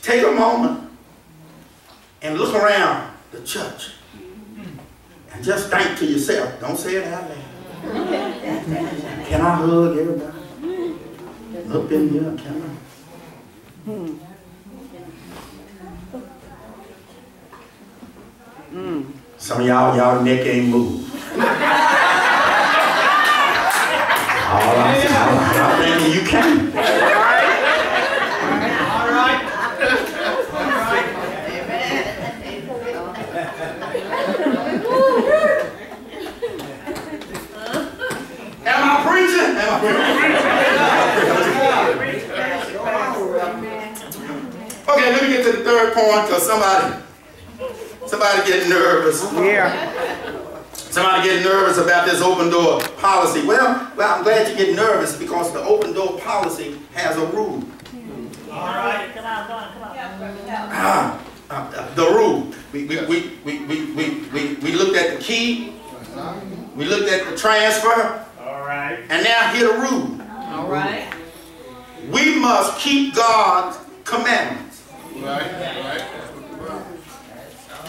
take a moment and look around the church and just think to yourself. Don't say it out loud. Can I hug everybody up in here? Can I? Some of y'all neck ain't moved. I'm thinking you can. All right. Am I preaching? Am I preaching? Okay, let me get to the third point because somebody getting nervous. Yeah. Somebody getting nervous about this open door policy. Well, I'm glad you get nervous because the open door policy has a rule. All right. Come on. The rule. We looked at the key. We looked at the transfer. All right. And now here the rule. All right. We must keep God's commandments. Right.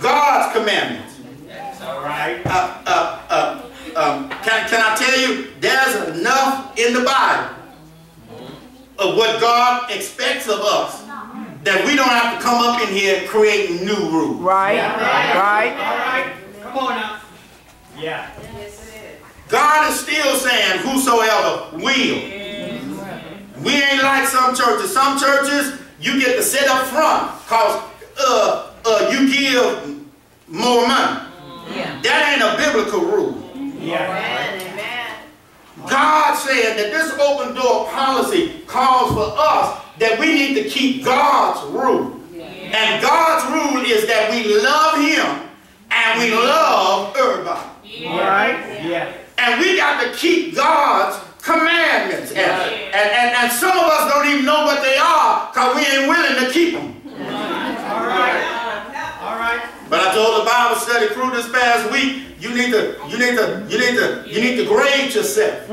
God's commandments. All right. Can I tell you, there's enough in the Bible of what God expects of us that we don't have to come up in here creating new rules. Right. Right. All right. Come on now. Yeah. God is still saying, whosoever will. We ain't like some churches. Some churches, you get to sit up front because you give more money. Yeah. That ain't a biblical rule. Yeah. God said that this open door policy calls for us that we need to keep God's rule. And God's rule is that we love Him and we love everybody. Right. Yeah. And we got to keep God's commandments. And some of us don't even know what they are because we ain't willing to keep them. All right. All right. But I told the Bible study crew this past week, you need to grade yourself.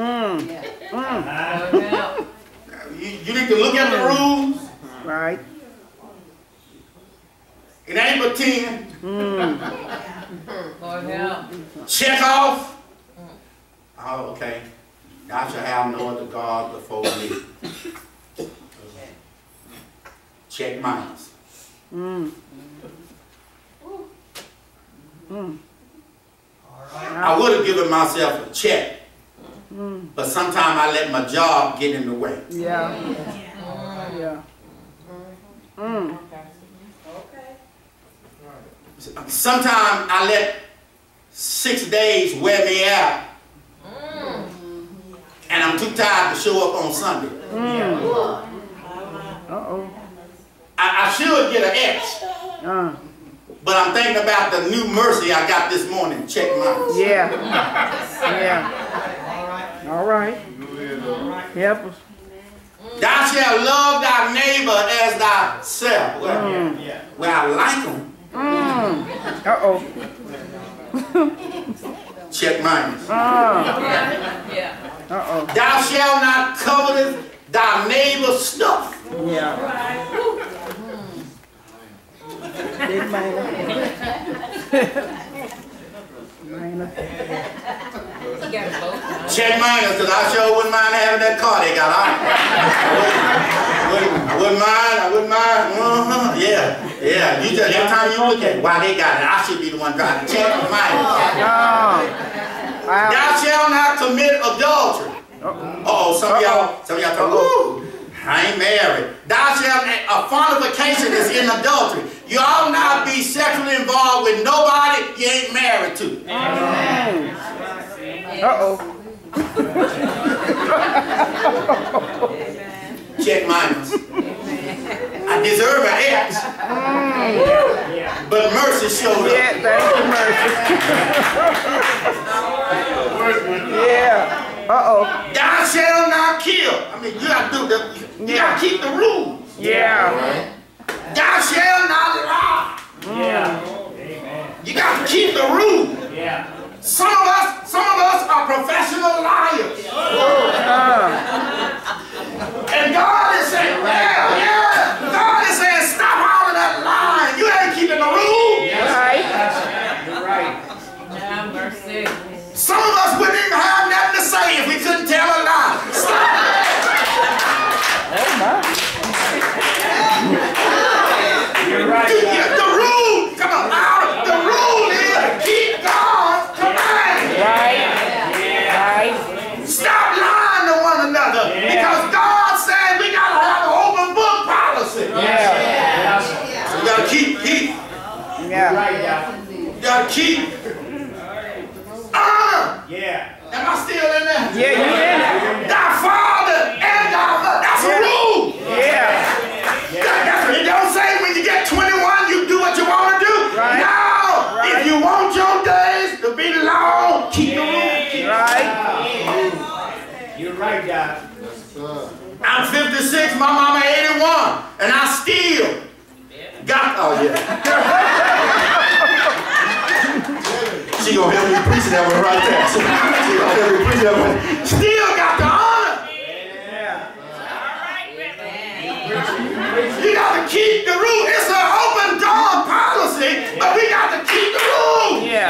You need to look at the rules. Right. It ain't but 10. Lord help. Check off. Oh, okay. Thou shalt have no other God before me. Check minus. I would have given myself a check, but sometimes I let my job get in the way. Yeah. Yeah. Sometimes I let 6 days wear me out, and I'm too tired to show up on Sunday. Uh-oh. I should get an X, but I'm thinking about the new mercy I got this morning. Check mine. Yeah. Yeah. All right. Help us. Thou shalt love thy neighbor as thyself. Well, I like them. Uh-oh. Check mine. Uh-oh. Thou shalt not covet thy neighbor's stuff. Yeah. Big man. Check mine, because I sure wouldn't mind having that car they got. I wouldn't mind. Yeah. You just, every time you look at why they got it, I should be the one driving. Check mine. Thou shalt not commit adultery. Some of y'all talk, ooh, I ain't married. Thou shalt, a fornication is in adultery. You ought not be sexually involved with nobody you ain't married to. Uh-oh. Check minus. I deserve an X. But mercy showed up. Yeah, thank you, mercy. Yeah. Uh-oh. Thou shalt not kill. I mean, you got to do you got to keep the rules. Yeah. Thou shalt not lie. You got to keep the rules. Some of us are professional liars. And God is saying, God is saying, stop all keep honor. Yeah. Am I still in there? Yeah, you in it. Thy father and thy mother. That's a rule. Yeah. It don't say when you get 21 you do what you want to do. Right. No. Right. If you want your days to be long, keep the rule. Right. You're right, Doc. I'm 56, my mama 81, and I still got, oh yeah. She gonna help me preach that one right there. She gonna help me preach that one. Still got the honor. You got to keep the rule. It's an open door policy, but we got to keep the rule. Yeah.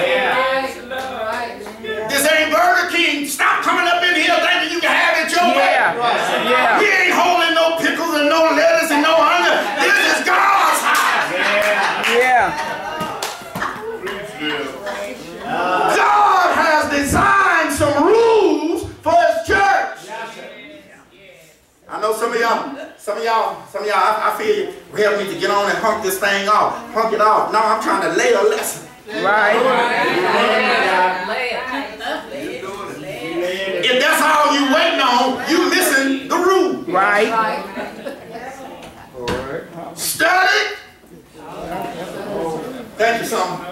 This ain't Burger King. Stop coming up in here thinking you can have it your way. Yeah. We ain't holding no pickles and no lettuce and no onion. This is God's house. Yeah. God has designed some rules for His church. I know some of y'all, I feel you help me to get on and hunk this thing off. Hunk it off. No, I'm trying to lay a lesson. Right. If that's all you waiting on, you missing the rule. Right. Study. Thank you, son.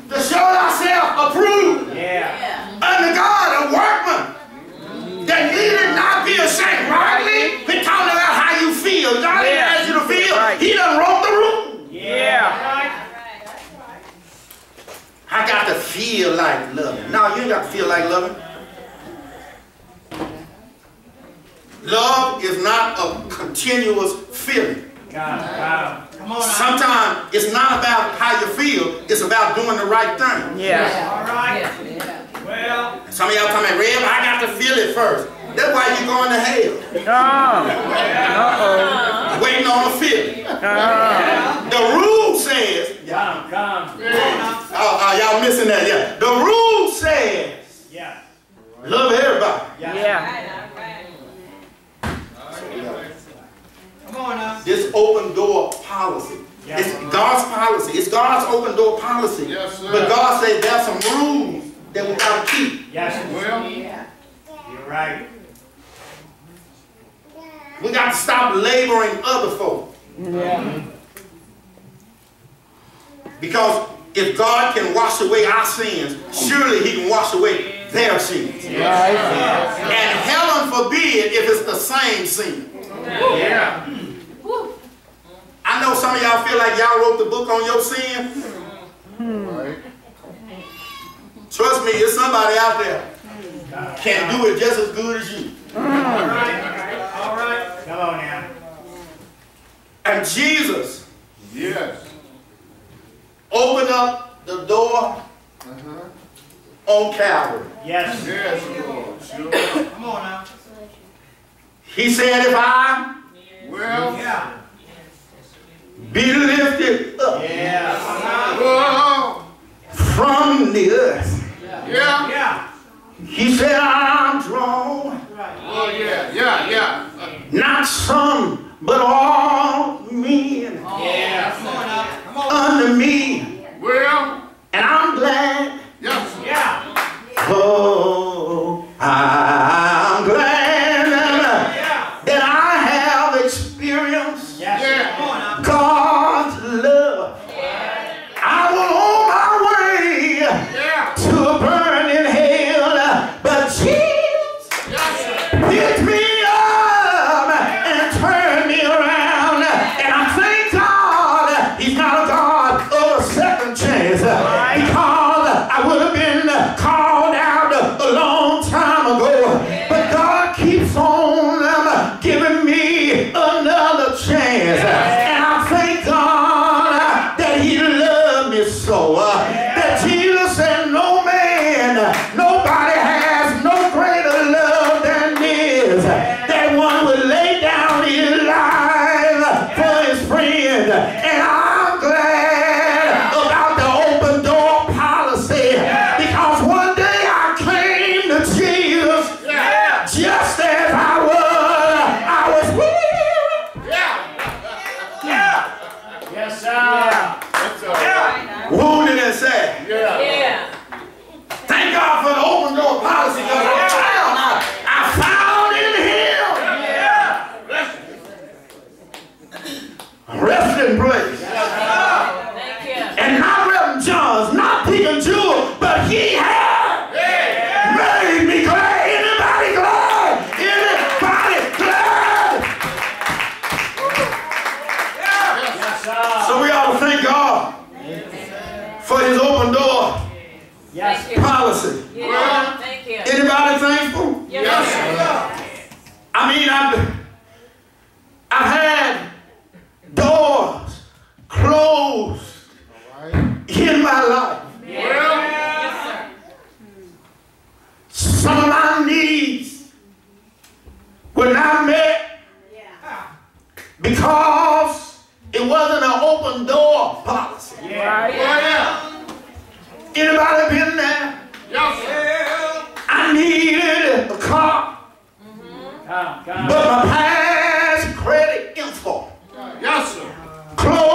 To show thyself approved unto God, a workman that needed not be ashamed. Rightly, we're talking about how you feel. God didn't ask you to feel. Right. He done wrote the rule. Yeah. I got to feel like loving. No, you ain't got to feel like loving. Love is not a continuous feeling. Come on. Sometimes it's not about how you feel, it's about doing the right thing. Yeah. All right. Well. Some of y'all talking about, Rev, I got to feel it first. That's why you're going to hell. Uh-oh. Waiting on a feeling. The rule says, Come. y'all missing that, yeah. The rule says, love everybody. Yeah. Come on now. This open door policy. It's God's policy. It's God's open door policy. Yes, sir. But God says there's some rules that we got to keep. Yes. Well, You're right. We got to stop laboring other folk. Yeah. Because if God can wash away our sins, surely He can wash away their sins. Right. And heaven forbid if it's the same sin. Yeah. I know some of y'all feel like y'all wrote the book on your sin. right. Trust me, there's somebody out there can do it just as good as you. All right. Come on now. And Jesus Yes. opened up the door on Calvary. Yes. Yes, Lord. Sure. Come on now. He said, if I Well, Yeah. be lifted up oh, from the earth, yeah. Yeah. He said, I'm drawn, Oh, yeah. not some, but all men Yeah. Come on now. Come on. unto me. Well, And I'm glad, yes. Yeah. oh, I'm glad that I have experienced Yes. Come on now. God's love. I was on my way Yeah. to a burning hell, but Jesus picked me up and turned me around. And I thank God He's not a God of a second chance, because I would have been called out a long time ago. But God keeps on giving me another chance. And I thank God that He loved me so. That Jesus said, no man, nobody has no greater love than this. That one would lay down his life for his friend. And I'm glad about the open door policy, because one day I came to Jesus just as I was weary, Yes, sir. That's all right. wounded and sad. Yeah. in place. Thank you. And not Reverend John's, not Deacon Jewel, but he had made me glad. Anybody glad? Anybody glad? So we ought to thank God for his open door Thank you. policy. Yeah. Thank you. Anybody thankful? Yes. I mean, I've had doors closed in my life. Yes, sir. Some of my needs were not met because it wasn't an open door policy. Anybody been there? I needed a car, but my past credit info closed